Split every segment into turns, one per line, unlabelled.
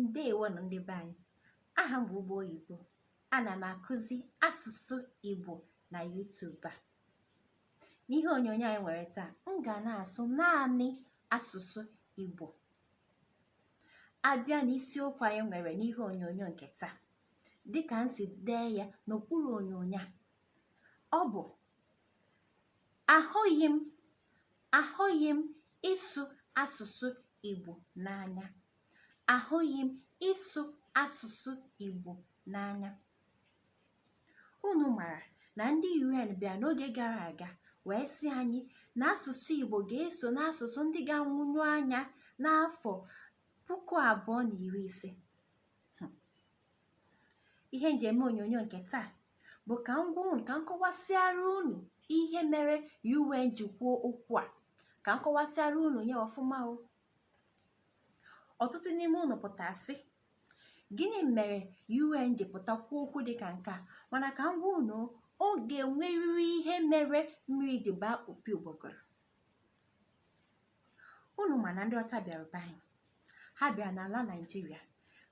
Ndewo ndị be anyị, aha m bụ Ugbo Igbo. Ana m akụzi asụsụ Igbo na YouTube a. N'ihe onyonyo anyị nwere taa, m ga na-asụ naanị asụsụ Igbo. Abịa n'isiokwu anyị nwere n'ihe onyonyo nke taa, dịka m si dee ya n'okpuru onyonyo a, ọ bụ ahụghị m ịsụ asụsụ Igbo n'anya. Ahụghị m ịsụ asụsụ Igbo n'anya. Unu mara na ndị UN bịa n'oge gara aga wee sị anyị na asụsụ Igbo ga-eso n'asụsụ ndị ga-anwụnyu anya n'afọ 2050. Ihe njem onyonyo nke taa bụ ka m gwa unu, ka m kọwasịara unu ihe mere UN ji kwuo okwu a, ka m kọwasịara unu ya ọfụma o. Ọtụtụ n'ime unu pụta sị, gịnị mere UN ji pụta kwuo okwu dịka nke a? Mana ka m gwa unu, ọ ga-enwerịrị ihe mere mmiri ji baa opi ụgbọgọrọ. Unu ma na ndị ọcha bịara be anyị, ha bịara n'ala Naịjirịa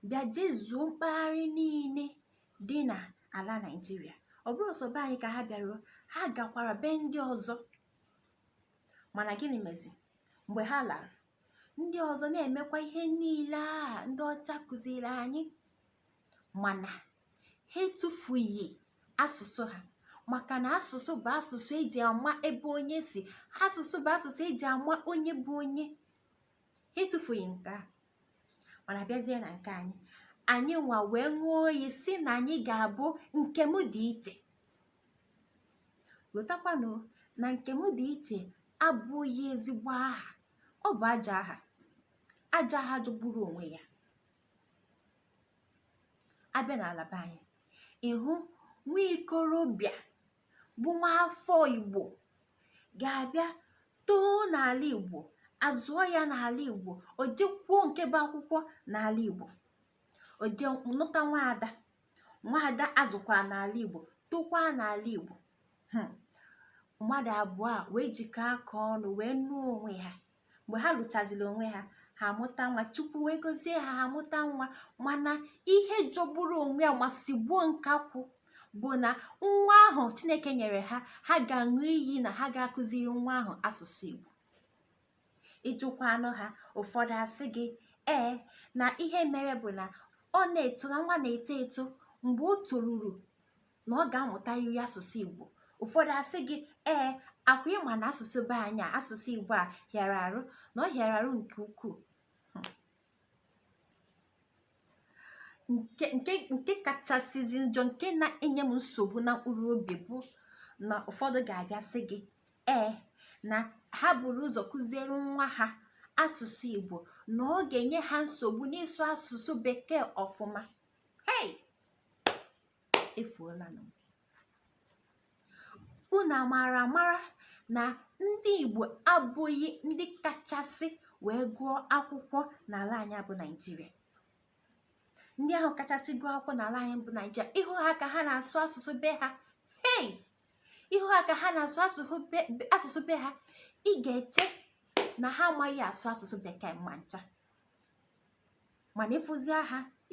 bịa jezuo mpaghara niile dị n'ala Naịjirịa. Ọ bụrụ sọ be anyị ka ha bịaruo, ha gakwara be ndị ọzọ. Mana gịnị mezi mgbe ha lara? Ndị ọzọ na-emekwa ihe niile a ndị ọcha kụziri anyị, mana ha etufughị asụsụ ha, maka na asụsụ bụ asụsụ eji ama ebe onye si. Asụsụ bụ asụsụ eji ama onye bụ onye. Ha etufughị nke a. Mana bịazie na nke anyị nwa wee ṅụọ oyi si na anyị ga-abụ nke m dị iche. Lotakwanụ na nke m dị iche abụghị ezigbo aha, ọ bụ ajọ aha. Ajọ aha jọgburu onwe ya. Abịa n'ala be anyị, ịhụ nwa ikorobịa bụ nwa afọ Igbo ga-abịa too n'ala Igbo, azụọ ya n'ala Igbo, o jekwuo nke bụ akwụkwọ n'ala Igbo, o je nụta nwaada azụkwa n'ala Igbo, tokwa n'ala Igbo. Mmadụ abụọ a wee jikọọ aka ọnụ wee nụọ onwe ha. Mgbe ha lụchaziri onwe ha, ha amụta nwa. Chukwu wee gozie ha, ha amụta nwa. Mana ihe jọgburu onwe ya masigbuo nkakwụ bụ na nwa ahụ Chineke nyere ha, ha ga-aṅụ iyi na ha ga-akụziri nwa ahụ asụsụ Igbo. Ịjụkwa anụ ha, ụfọdụ asị gị na ihe mere bụ na ọ na-eto, na nwa na-eto eto, mgbe o toruru na ọ ga-amụtarịrị asụsụ Igbo. Ụfọdụ asị gị akwa ịma na asụsụ be anyị, asụsụ Igbo a hịara arụ, na ọ hịara arụ nke ukwuu. Nke kachasịzi njọ, nke na-enye m nsogbu na mkpụrụ obi bụ na ụfọdụ ga-abịa sị gị na ha buru ụzọ kụziere nwa ha asụsụ Igbo, na ọ ga-enye ha nsogbu n'ịsụ asụsụ Bekee ọfụma. Efuola m. Unu amara na ndị Igbo abụghị ndị kachasị wee gụọ akwụkwọ n'ala anyị bụ Naịjirịa. Ndị ahụ kachasị gụọ akwụkwọ n'ala anyị bụ Naịjirịa, ịhụ ha ka ha na-asụ asụsụ be ha, ịhụ ha ka ha na-asụ asụsụ be ha, ị ga-eche na ha amaghị asụ asụsụ Bekee ma ncha. Mana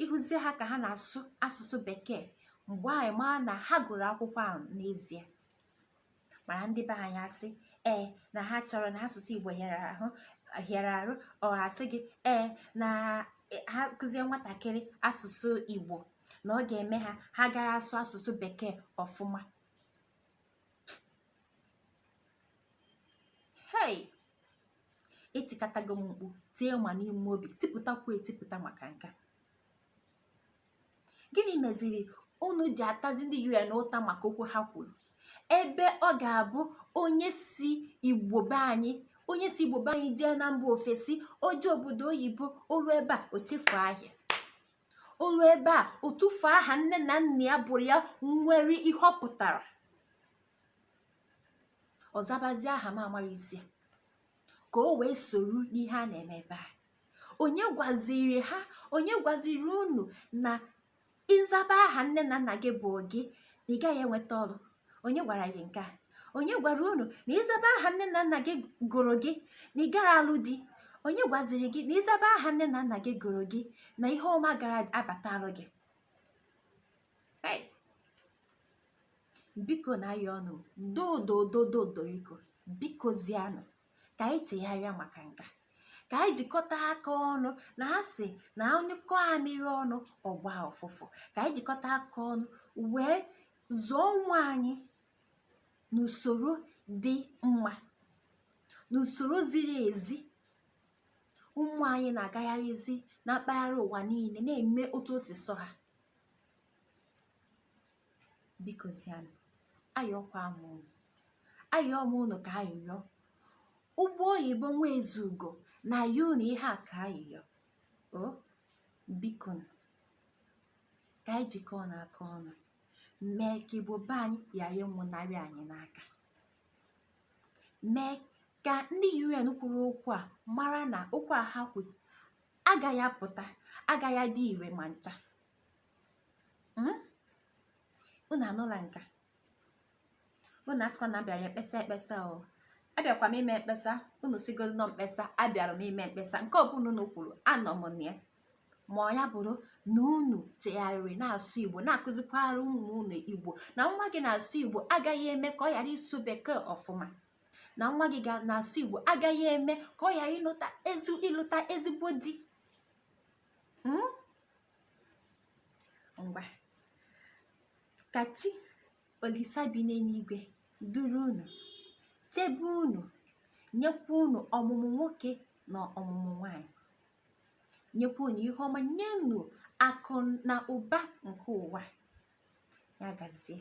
ịhụzie ha ka ha na-asụ asụsụ Bekee, mgbe anyị maa na ha gụrụ akwụkwọ ahụ n'ezie. Mana ndị be anyị asị na ha chọrọ na asụsụ Igbo hịara arụ, ọ asị gị na ha kụzie nwatakịrị asụsụ Igbo na ọ ga-eme ha gara asụ asụsụ Bekee ọfụma. Etikatago m mkpu tie ma n'ime obi, etipụta maka nke. Gịnị meziri unu ji atazi ndị UN ụta maka okwu ha kwuru, ebe ọ ga-abụ onye si Igbo be anyị jee na mba ofesi, oje obodo oyibo, olu ebe a o chefuo ahịa, olu ebe a o tufuo aha nne na nna ya bụrụ ya nwere ihe ọ pụtara, ọzabazie aha m amara isi ka o wee soro n'ihe a na-eme ebe a. Onye gwaziri unu na ịzaba aha nne na nna gị bụ gị na ị gaghị enweta ọrụ? Onye gwara gị nke a? Onye gwara unu na ịzaba aha nne na nna gị gụrụ gị na ị gara alụ di? onye gwaziri gị na ịzaba aha nne na nna gị gụrụ gị na ihe ọma gara abatalụ gị? Biko na ya ọnụ dododododoriko, biko zianụ ka anyị chegharịa maka nka, ka anyị jikọta aka ọnụ na asị na onye kọọ amịrị ọnụ ọgba ụfụfụ, ka anyị jikọta aka ọnụ wee zụọ nwa anyị n'usoro dị mma, n'usoro ziri ezi. Ụmụ anyị na-agagharịzi na mpaghara ụwa niile na-eme otu o si sọ ha. Biko zianụ, ayọkwa m unu ka ayọyọ ụgbọ oyibo nwa ezugo na ya unu ihe a ka ayọyọ. Biko ka anyị jikọọ n'aka ọnụ mee ka Igbo be anyị ghara ịnwụnarị anyị n'aka, mee ka ndị UN kwuru okwu a mara na okwu a ha kwuru agaghị apụta, agaghị adị ire ma ncha. Unu anụla nka? Unu asịkwa na abịara ekpesa abịakwa m ime mkpesa. Unu sigodo nọ mkpesa, abịara m ime mkpesa. Nke ọbụla unu kwuru anọ m na ya. Ma ya bụrụ na unu chegharịrị na-asụ Igbo, na-akụzikwara ụmụ unu Igbo, na nwa gị na-asụ Igbo agaghị eme ka ọ ghara ịsụ bekee ọfụma, na nwa gị na-asụ Igbo agaghị eme ka ọ ghara ịlụta ezigbo di. Ngwa ka chi Olisa bi n'eluigwe duru unu, chebe unu, nyekwa unu ọmụmụ nwoke na ọmụmụ nwanyị, nyekwa unu ihe ọma, nye unu akụ na ụba nke ụwa. Ya gazie.